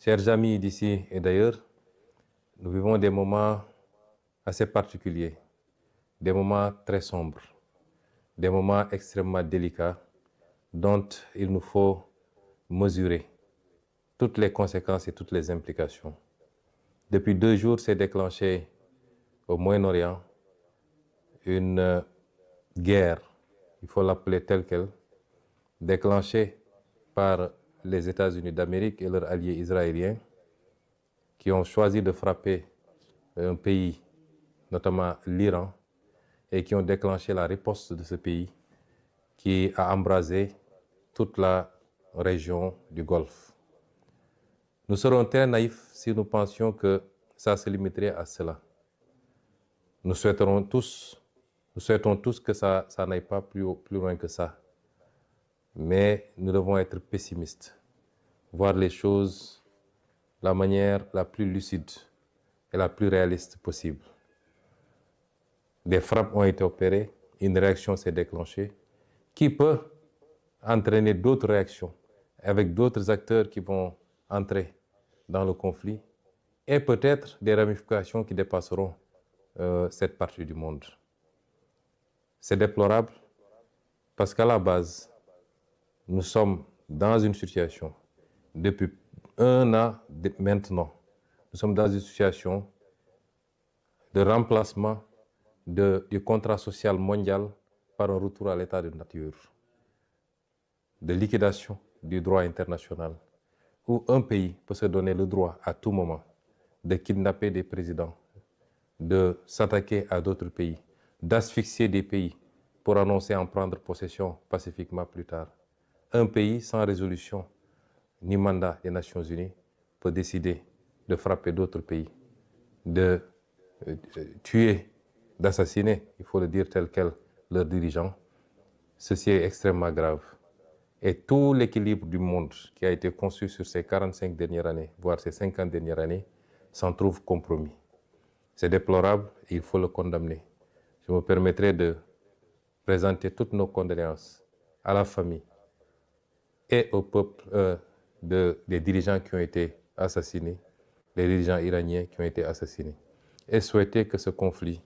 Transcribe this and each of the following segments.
Chers amis d'ici et d'ailleurs, nous vivons des moments assez particuliers, des moments très sombres, des moments extrêmement délicats dont il nous faut mesurer toutes les conséquences et toutes les implications. Depuis 2 jours, s'est déclenché au Moyen-Orient une guerre, il faut l'appeler telle qu'elle, déclenchée par les États-Unis d'Amérique et leurs alliés israéliens qui ont choisi de frapper un pays, notamment l'Iran, et qui ont déclenché la riposte de ce pays qui a embrasé toute la région du Golfe. Nous serons très naïfs si nous pensions que ça se limiterait à cela. Nous souhaitons tous que ça n'aille pas plus loin que ça. Mais nous devons être pessimistes, voir les choses de la manière la plus lucide et la plus réaliste possible. Des frappes ont été opérées, une réaction s'est déclenchée, qui peut entraîner d'autres réactions avec d'autres acteurs qui vont entrer dans le conflit et peut-être des ramifications qui dépasseront cette partie du monde. C'est déplorable parce qu'à la base, nous sommes dans une situation, depuis 1 an maintenant, nous sommes dans une situation de remplacement du contrat social mondial par un retour à l'état de nature, de liquidation du droit international, où un pays peut se donner le droit à tout moment de kidnapper des présidents, de s'attaquer à d'autres pays, d'asphyxier des pays pour annoncer en prendre possession pacifiquement plus tard. Un pays sans résolution ni mandat des Nations Unies peut décider de frapper d'autres pays, de tuer, d'assassiner, il faut le dire tel quel, leurs dirigeants. Ceci est extrêmement grave. Et tout l'équilibre du monde qui a été conçu sur ces 45 dernières années, voire ces 50 dernières années, s'en trouve compromis. C'est déplorable et il faut le condamner. Je me permettrai de présenter toutes nos condoléances à la famille et au peuple des dirigeants qui ont été assassinés, les dirigeants iraniens qui ont été assassinés, et souhaiter que ce conflit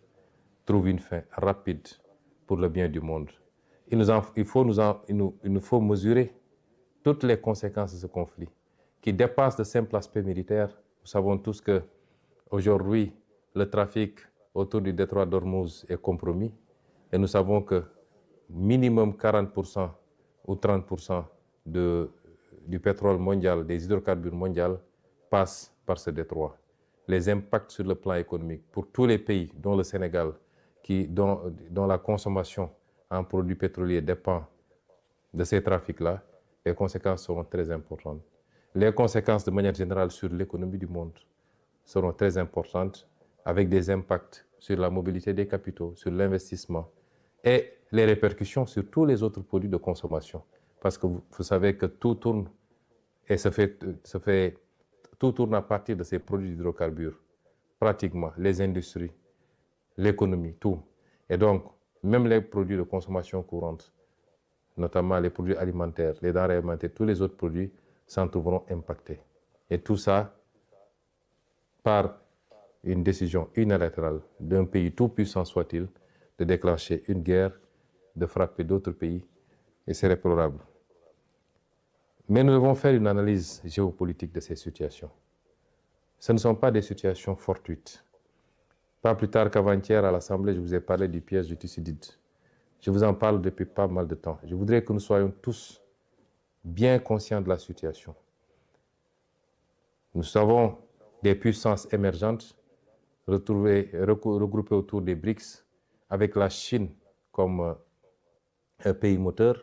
trouve une fin rapide pour le bien du monde. Il nous faut mesurer toutes les conséquences de ce conflit qui dépassent le simple aspect militaire. Nous savons tous que aujourd'hui, le trafic autour du détroit d'Ormuz est compromis et nous savons que minimum 40% ou 30% du pétrole mondial, des hydrocarbures mondiaux passent par ce détroit. Les impacts sur le plan économique pour tous les pays, dont le Sénégal, dont la consommation en produits pétroliers dépend de ces trafics-là, les conséquences seront très importantes. Les conséquences de manière générale sur l'économie du monde seront très importantes, avec des impacts sur la mobilité des capitaux, sur l'investissement et les répercussions sur tous les autres produits de consommation. Parce que vous savez que tout tourne et tout tourne à partir de ces produits d'hydrocarbures, pratiquement, les industries, l'économie, tout. Et donc, même les produits de consommation courante, notamment les produits alimentaires, les denrées alimentaires, tous les autres produits s'en trouveront impactés. Et tout ça par une décision unilatérale d'un pays tout puissant soit-il, de déclencher une guerre, de frapper d'autres pays, et c'est déplorable. Mais nous devons faire une analyse géopolitique de ces situations. Ce ne sont pas des situations fortuites. Pas plus tard qu'avant-hier à l'Assemblée, je vous ai parlé du piège de Thucydide. Je vous en parle depuis pas mal de temps. Je voudrais que nous soyons tous bien conscients de la situation. Nous avons des puissances émergentes regroupées autour des BRICS, avec la Chine comme un pays moteur,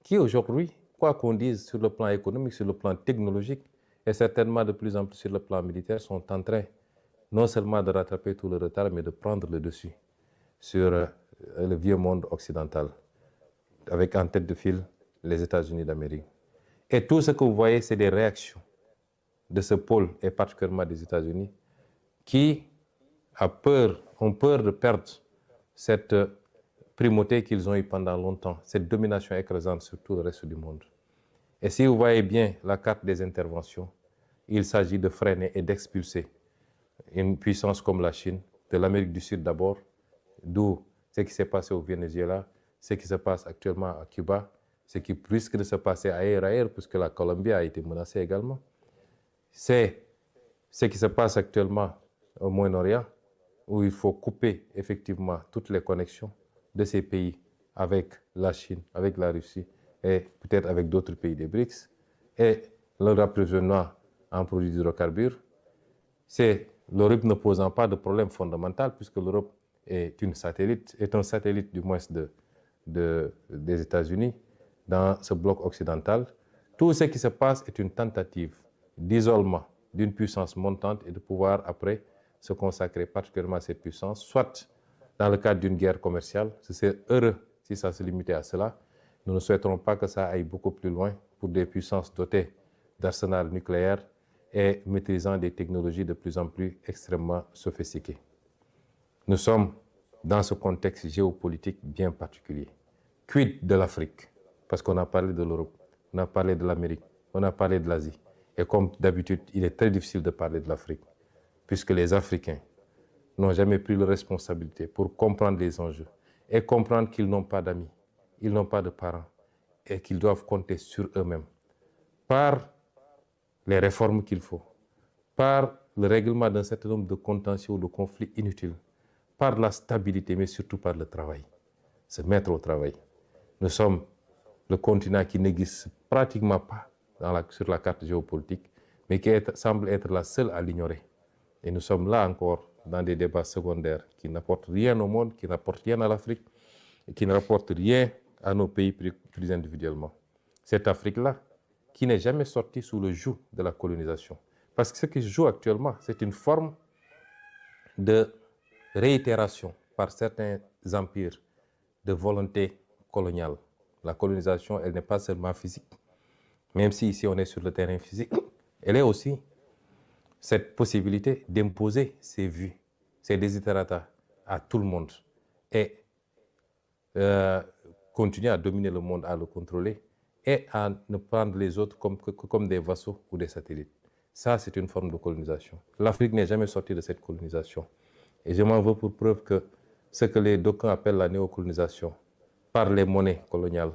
qui aujourd'hui, quoi qu'on dise sur le plan économique, sur le plan technologique, et certainement de plus en plus sur le plan militaire, sont en train non seulement de rattraper tout le retard, mais de prendre le dessus sur le vieux monde occidental, avec en tête de file les États-Unis d'Amérique. Et tout ce que vous voyez, c'est des réactions de ce pôle, et particulièrement des États-Unis, qui ont peur de perdre cette primauté qu'ils ont eue pendant longtemps, cette domination écrasante sur tout le reste du monde. Et si vous voyez bien la carte des interventions, il s'agit de freiner et d'expulser une puissance comme la Chine, de l'Amérique du Sud d'abord, d'où ce qui s'est passé au Venezuela, ce qui se passe actuellement à Cuba, ce qui risque de se passer ailleurs, puisque la Colombie a été menacée également. C'est ce qui se passe actuellement au Moyen-Orient, où il faut couper effectivement toutes les connexions de ces pays avec la Chine, avec la Russie et peut-être avec d'autres pays des BRICS, et leur approvisionnement en produits hydrocarbures. C'est l'Europe ne posant pas de problème fondamental, puisque l'Europe est un satellite du moins des États-Unis dans ce bloc occidental. Tout ce qui se passe est une tentative d'isolement d'une puissance montante et de pouvoir après se consacrer particulièrement à cette puissance, soit dans le cadre d'une guerre commerciale. C'est heureux si ça se limitait à cela. Nous ne souhaiterons pas que ça aille beaucoup plus loin pour des puissances dotées d'arsenal nucléaire et maîtrisant des technologies de plus en plus extrêmement sophistiquées. Nous sommes dans ce contexte géopolitique bien particulier. Quid de l'Afrique? Parce qu'on a parlé de l'Europe, on a parlé de l'Amérique, on a parlé de l'Asie. Et comme d'habitude, il est très difficile de parler de l'Afrique, puisque les Africains n'ont jamais pris leur responsabilité pour comprendre les enjeux et comprendre qu'ils n'ont pas d'amis, ils n'ont pas de parents et qu'ils doivent compter sur eux-mêmes par les réformes qu'il faut, par le règlement d'un certain nombre de contentieux ou de conflits inutiles, par la stabilité, mais surtout par le travail, se mettre au travail. Nous sommes le continent qui n'existe pratiquement pas sur la carte géopolitique, mais qui semble être la seule à l'ignorer. Et nous sommes là encore dans des débats secondaires qui n'apportent rien au monde, qui n'apportent rien à l'Afrique, et qui ne rapportent rien à nos pays plus individuellement. Cette Afrique-là, qui n'est jamais sortie sous le joug de la colonisation. Parce que ce qui se joue actuellement, c'est une forme de réitération par certains empires de volonté coloniale. La colonisation, elle n'est pas seulement physique, même si ici on est sur le terrain physique, elle est aussi cette possibilité d'imposer ses vues, ses desiderata à tout le monde et continuer à dominer le monde, à le contrôler et à ne prendre les autres comme des vassaux ou des satellites. Ça, c'est une forme de colonisation. L'Afrique n'est jamais sortie de cette colonisation. Et je m'en veux pour preuve que ce que les d'aucuns appellent la néocolonisation, par les monnaies coloniales,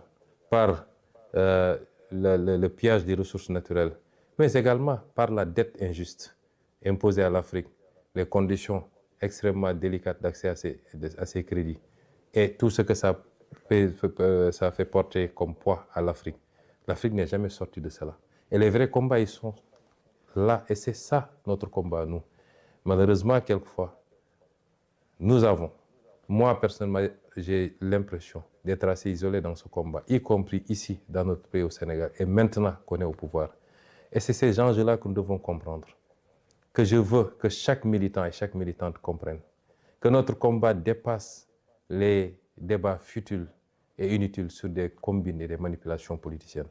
par le pillage des ressources naturelles, mais également par la dette injuste imposée à l'Afrique, les conditions extrêmement délicates d'accès à ces crédits et tout ce que ça fait porter comme poids à l'Afrique. L'Afrique n'est jamais sortie de cela. Et les vrais combats, ils sont là. Et c'est ça notre combat à nous. Malheureusement, quelquefois, moi personnellement, j'ai l'impression d'être assez isolé dans ce combat, y compris ici, dans notre pays au Sénégal, et maintenant qu'on est au pouvoir. Et c'est ces enjeux-là que nous devons comprendre. Que je veux que chaque militant et chaque militante comprennent. Que notre combat dépasse les débats futiles et inutiles sur des combines et des manipulations politiciennes.